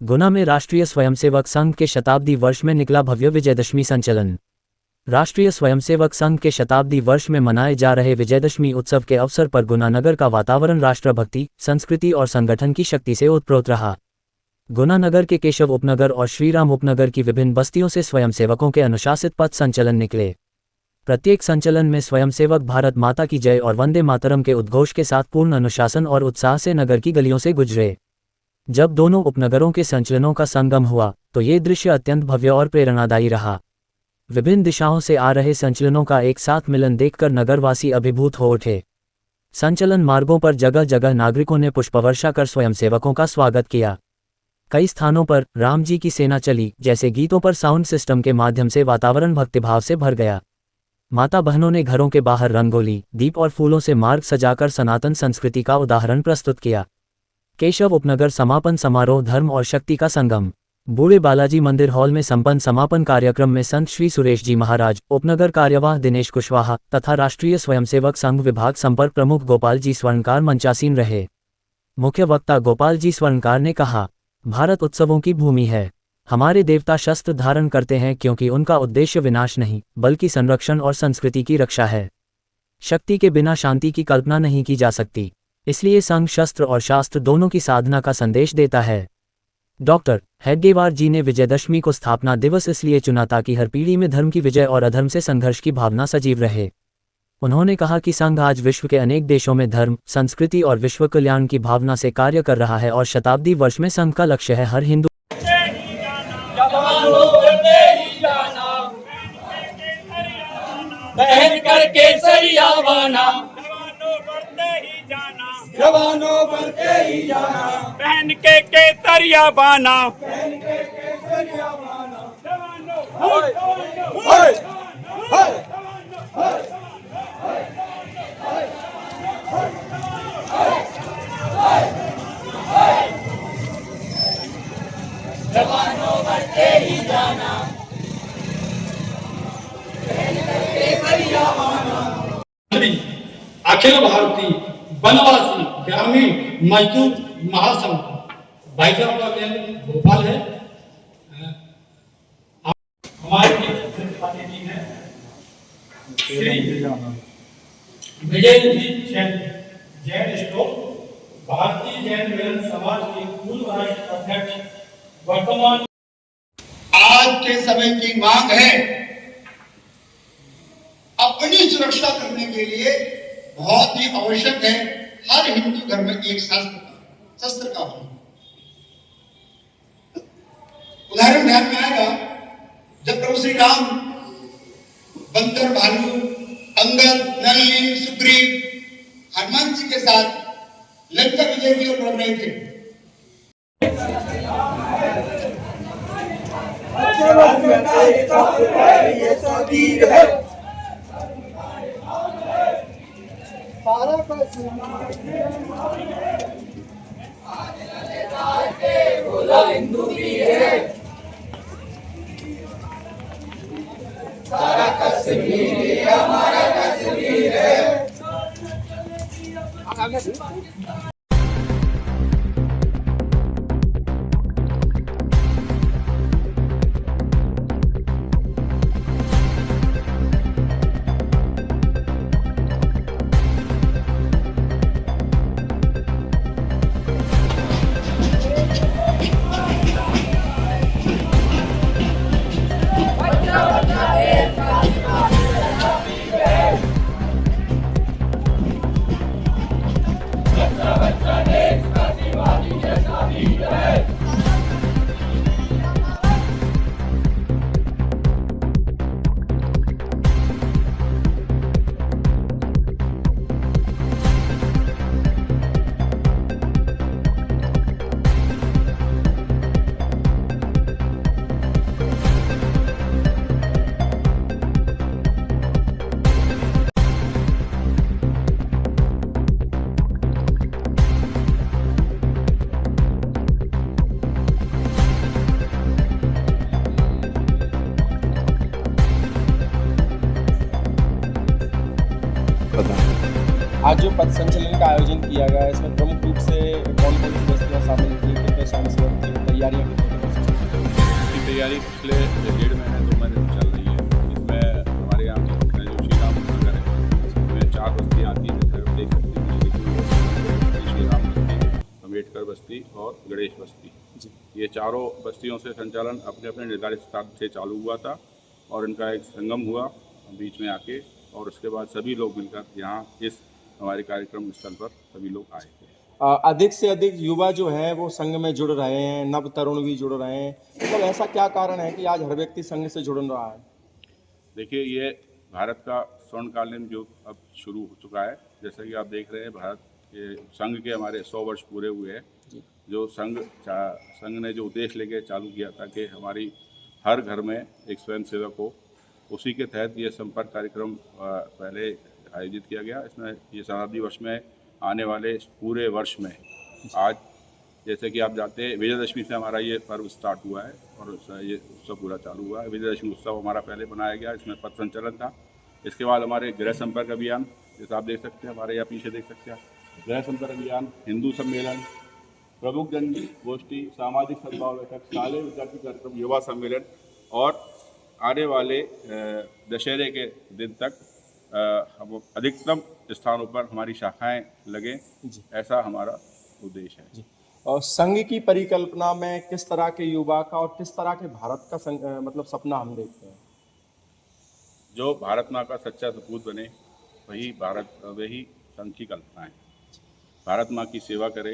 गुना में राष्ट्रीय स्वयंसेवक संघ के शताब्दी वर्ष में निकला भव्य विजयदशमी संचलन। राष्ट्रीय स्वयंसेवक संघ के शताब्दी वर्ष में मनाए जा रहे विजयदशमी उत्सव के अवसर पर गुना नगर का वातावरण राष्ट्रभक्ति, संस्कृति और संगठन की शक्ति से ओतप्रोत रहा। गुना नगर के केशव उपनगर और श्रीराम उपनगर की विभिन्न बस्तियों से स्वयंसेवकों के अनुशासित पथ संचलन निकले। प्रत्येक संचलन में स्वयंसेवक भारत माता की जय और वंदे मातरम के उद्घोष के साथ पूर्ण अनुशासन और उत्साह से नगर की गलियों से गुजरे। जब दोनों उपनगरों के संचलनों का संगम हुआ तो ये दृश्य अत्यंत भव्य और प्रेरणादायी रहा। विभिन्न दिशाओं से आ रहे संचलनों का एक साथ मिलन देखकर नगरवासी अभिभूत हो उठे। संचलन मार्गों पर जगह जगह नागरिकों ने पुष्पवर्षा कर स्वयंसेवकों का स्वागत किया। कई स्थानों पर राम जी की सेना चली जैसे गीतों पर साउंड सिस्टम के माध्यम से वातावरण भक्तिभाव से भर गया। माता बहनों ने घरों के बाहर रंगोली, दीप और फूलों से मार्ग सजाकर सनातन संस्कृति का उदाहरण प्रस्तुत किया। केशव उपनगर समापन समारोह धर्म और शक्ति का संगम। बूढ़े बालाजी मंदिर हॉल में संपन्न समापन कार्यक्रम में संत श्री सुरेश जी महाराज, उपनगर कार्यवाह दिनेश कुशवाहा तथा राष्ट्रीय स्वयंसेवक संघ विभाग संपर्क प्रमुख गोपाल जी स्वर्णकार मंचासीन रहे। मुख्य वक्ता गोपाल जी स्वर्णकार ने कहा, भारत उत्सवों की भूमि है। हमारे देवता शस्त्र धारण करते हैं क्योंकि उनका उद्देश्य विनाश नहीं बल्कि संरक्षण और संस्कृति की रक्षा है। शक्ति के बिना शांति की कल्पना नहीं की जा सकती, इसलिए संघ शस्त्र और शास्त्र दोनों की साधना का संदेश देता है। डॉक्टर हेडगेवार जी ने विजयदशमी को स्थापना दिवस इसलिए चुना ताकि हर पीढ़ी में धर्म की विजय और अधर्म से संघर्ष की भावना सजीव रहे। उन्होंने कहा कि संघ आज विश्व के अनेक देशों में धर्म, संस्कृति और विश्व कल्याण की भावना से कार्य कर रहा है और शताब्दी वर्ष में संघ का लक्ष्य है हर हिंदू बहन करके सरिया बाना, जवानों बढ़ते ही जाना, बहन के केसरिया बाना, होय, होय, होय। जवानों बढ़ते ही जाना, अखिल भारतीय वनवासी ग्रामीण मजदूर महासंघ भाई साहब का केंद्र भोपाल है। हमारे अतिथि है विजय जैन स्टोर, भारतीय जैन मिलन समाज के पूर्व राष्ट्रीय अध्यक्ष, वर्तमान आज के समय की मांग है अपनी सुरक्षा करने के लिए बहुत ही आवश्यक है हर हिंदू धर्म में एक शस्त्र का होना। उदाहरण ध्यान में आएगा जब प्रभु श्री राम बंदर, भालू, अंगद, नलिनी, सुग्रीव हनुमान जी के साथ लंका विजय की ओर बढ़ रहे थे। हिंदू भी है, सारा कश्मीर हमारा कश्मीर है। आज जो पथ संचलन का आयोजन किया गया है इसमें प्रमुख रूप से कौन कौन सी बस्तियां शामिल थी, कितने स्वयंसेवक थे, तैयारियां की तैयारी पिछले 1.5 महीने 2 महीने से चल रही है। इसमें हमारे यहाँ जो श्री राम नगर है इसमें 4 बस्तियाँ आती हैं, जैसे आप देख सकते हैं श्री राम बस्ती, अम्बेडकर बस्ती और गणेश बस्ती। ये चारों बस्तियों से संचालन अपने अपने निर्धारित स्थान से चालू हुआ था और इनका एक संगम हुआ बीच में आके, और उसके बाद सभी लोग मिलकर यहाँ इस हमारे कार्यक्रम स्थल पर सभी लोग आए थे। अधिक से अधिक युवा जो है वो संघ में जुड़ रहे हैं, नव तरुण भी जुड़ रहे हैं, मतलब ऐसा क्या कारण है कि आज हर व्यक्ति संघ से जुड़ रहा है? देखिए, ये भारत का स्वर्णकालीन युग अब शुरू हो चुका है। जैसा कि आप देख रहे हैं, भारत के संघ के हमारे 100 वर्ष पूरे हुए हैं। जो संघ ने जो उद्देश्य लेके चालू किया था कि हमारी हर घर में एक स्वयंसेवक हो, उसी के तहत ये संपर्क कार्यक्रम पहले आयोजित किया गया। इसमें ये शताब्दी वर्ष में आने वाले पूरे वर्ष में आज जैसे कि आप जानते हैं विजयदशमी से हमारा ये पर्व स्टार्ट हुआ है और ये उत्सव पूरा चालू हुआ है। विजयदशमी उत्सव हमारा पहले बनाया गया, इसमें पथ संचलन था। इसके बाद हमारे गृह संपर्क अभियान, जैसे आप देख सकते हैं हमारे यहाँ पीछे देख सकते हैं, गृह संपर्क अभियान, हिंदू सम्मेलन, प्रमुख जन गोष्ठी, सामाजिक सद्भाव बैठक, शालेय विद्यार्थी कार्यक्रम, युवा सम्मेलन और आने वाले दशहरे के दिन तक हम अधिकतम स्थानों पर हमारी शाखाएं लगें, ऐसा हमारा उद्देश्य है। और संघ की परिकल्पना में किस तरह के युवा का और किस तरह के भारत का मतलब सपना हम देखते हैं? जो भारत माँ का सच्चा सपूत बने वही संघ की कल्पना है। भारत माँ की सेवा करे,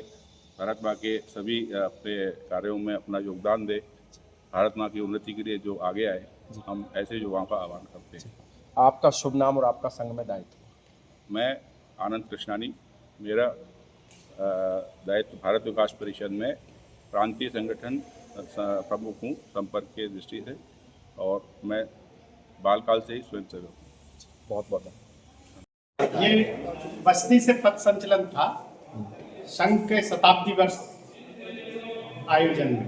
भारत माँ के सभी अपने कार्यों में अपना योगदान दे, भारत माँ की उन्नति के लिए जो आगे आए, हम ऐसे युवाओं का आह्वान करते हैं। आपका शुभ नाम और आपका संघ में दायित्व? मैं आनंद कृष्णानी, मेरा दायित्व भारत विकास परिषद में प्रांतीय संगठन प्रमुख हूँ संपर्क के दृष्टि से, और मैं बालकाल से ही स्वयंसेवक हूँ। बहुत बहुत ये बस्ती से पथ संचलन था संघ के शताब्दी वर्ष आयोजन में।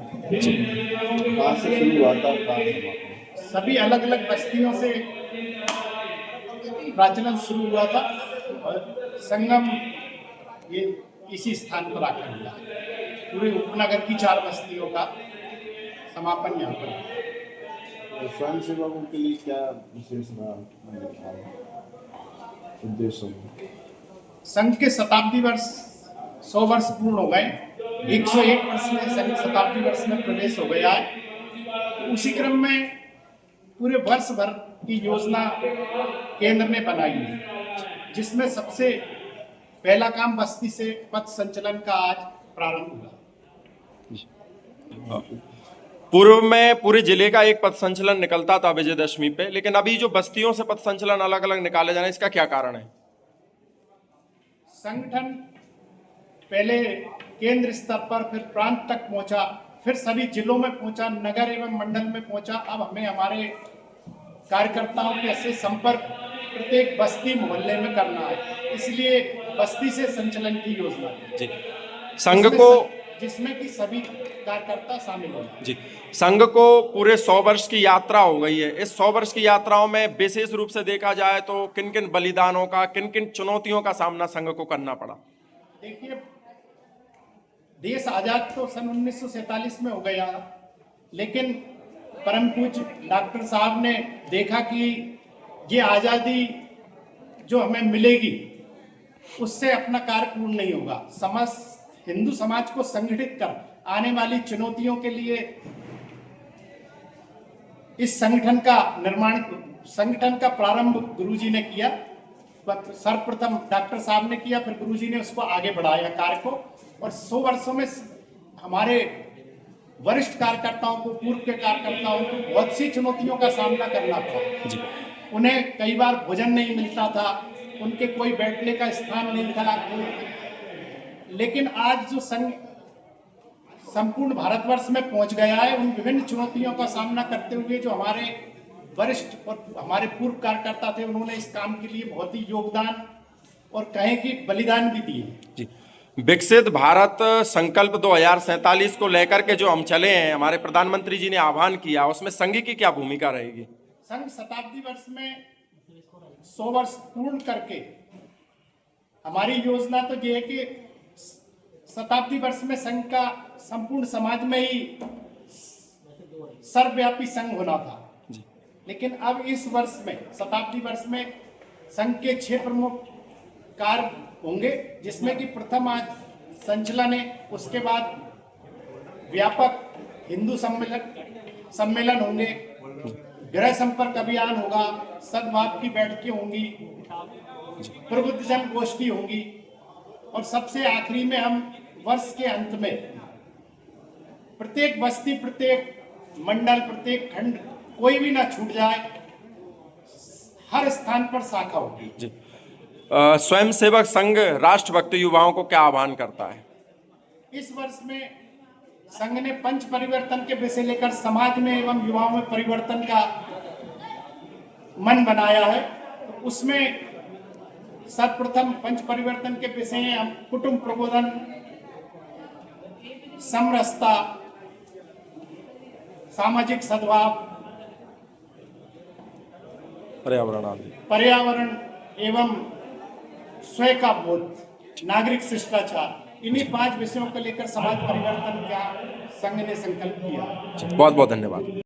कहाँ से शुरू हुआ था, कहाँ समाप्त? सभी अलग अलग बस्तियों से प्रचलन शुरू हुआ था और संगम ये इसी स्थान पर आकर मिला। पूरे उपनगर की 4 बस्तियों का समापन यहाँ पर। स्वयं सेवकों के लिए क्या विशेष उद्देश्य? संघ के शताब्दी वर्ष 100 वर्ष पूर्ण हो गए, 101 वर्ष में संघ शताब्दी वर्ष में प्रवेश हो गया है। तो उसी क्रम में पूरे वर्ष भर की योजना केंद्र ने बनाई है, जिसमें सबसे पहला काम बस्ती से पथ संचलन का आज प्रारंभ हुआ। पूर्व में पूरे जिले का एक पथ संचलन निकलता था विजयदशमी पे, लेकिन अभी जो बस्तियों से पथ संचलन अलग अलग निकाले जा रहे हैं, इसका क्या कारण है? संगठन पहले केंद्र स्तर पर, फिर प्रांत तक पहुंचा, फिर सभी जिलों में पहुंचा, नगर एवं मंडल में पहुंचा। अब हमें हमारे कार्यकर्ताओं के से संपर्क प्रत्येक बस्ती मोहल्ले में करना है, इसलिए बस्ती से संचलन की योजना जी। संघ को जिसमें कि सभी कार्यकर्ता शामिल हो। जी, संघ को पूरे 100 वर्ष की यात्रा हो गई है। इस 100 वर्ष की यात्राओं में विशेष रूप से देखा जाए तो किन किन बलिदानों का, किन किन चुनौतियों का सामना संघ को करना पड़ा? देखिए, देश आजाद तो सन 1947 में हो गया, लेकिन परम पूज्य डॉक्टर साहब ने देखा कि ये आज़ादी जो हमें मिलेगी उससे अपना कार्य पूर्ण नहीं होगा। हिंदू समाज को संगठित कर आने वाली चुनौतियों के लिए इस संगठन का प्रारंभ गुरुजी ने किया। सर्वप्रथम डॉक्टर साहब ने किया, फिर गुरुजी ने उसको आगे बढ़ाया कार्य को, और 100 वर्षों में हमारे वरिष्ठ कार्यकर्ताओं को, पूर्व के कार्यकर्ताओं को बहुत सी चुनौतियों का सामना करना पड़ा। उन्हें कई बार भोजन नहीं मिलता था, उनके कोई बैठने का स्थान नहीं था, लेकिन आज जो संघ संपूर्ण भारतवर्ष में पहुंच गया है, उन विभिन्न चुनौतियों का सामना करते हुए जो हमारे वरिष्ठ और हमारे पूर्व कार्यकर्ता थे, उन्होंने इस काम के लिए बहुत ही योगदान और कहें कि बलिदान भी दिए। विकसित भारत संकल्प 2047 को लेकर के जो हम चले हैं, हमारे प्रधानमंत्री जी ने आह्वान किया, उसमें संघ की क्या भूमिका रहेगी? संघ शताब्दी वर्ष में 100 वर्ष पूर्ण करके हमारी योजना तो ये है कि शताब्दी वर्ष में संघ का संपूर्ण समाज में ही सर्वव्यापी संघ होना था। लेकिन अब इस वर्ष में, शताब्दी वर्ष में, संघ के 6 प्रमुख कार्य होंगे, जिसमें कि प्रथम आज संचलन है, उसके बाद व्यापक हिंदू सम्मेलन होंगे, गृह संपर्क अभियान होगा, सद्भाव की बैठकें होंगी, प्रबुद्धजन गोष्ठी होंगी, और सबसे आखिरी में हम वर्ष के अंत में प्रत्येक बस्ती, प्रत्येक मंडल, प्रत्येक खंड, कोई भी ना छूट जाए, हर स्थान पर शाखा होगी। जी। स्वयंसेवक संघ राष्ट्रभक्त युवाओं को क्या आह्वान करता है? इस वर्ष में संघ ने पंच परिवर्तन के विषय लेकर समाज में एवं युवाओं में परिवर्तन का मन बनाया है। तो उसमें सर्वप्रथम पंच परिवर्तन के विषय हैं हम कुटुंब प्रबोधन, समरसता, सामाजिक सद्भाव, पर्यावरण एवं स्वयं का बोध, नागरिक शिष्टाचार, इन्हीं 5 विषयों को लेकर समाज परिवर्तन का संघ ने संकल्प किया। बहुत बहुत धन्यवाद।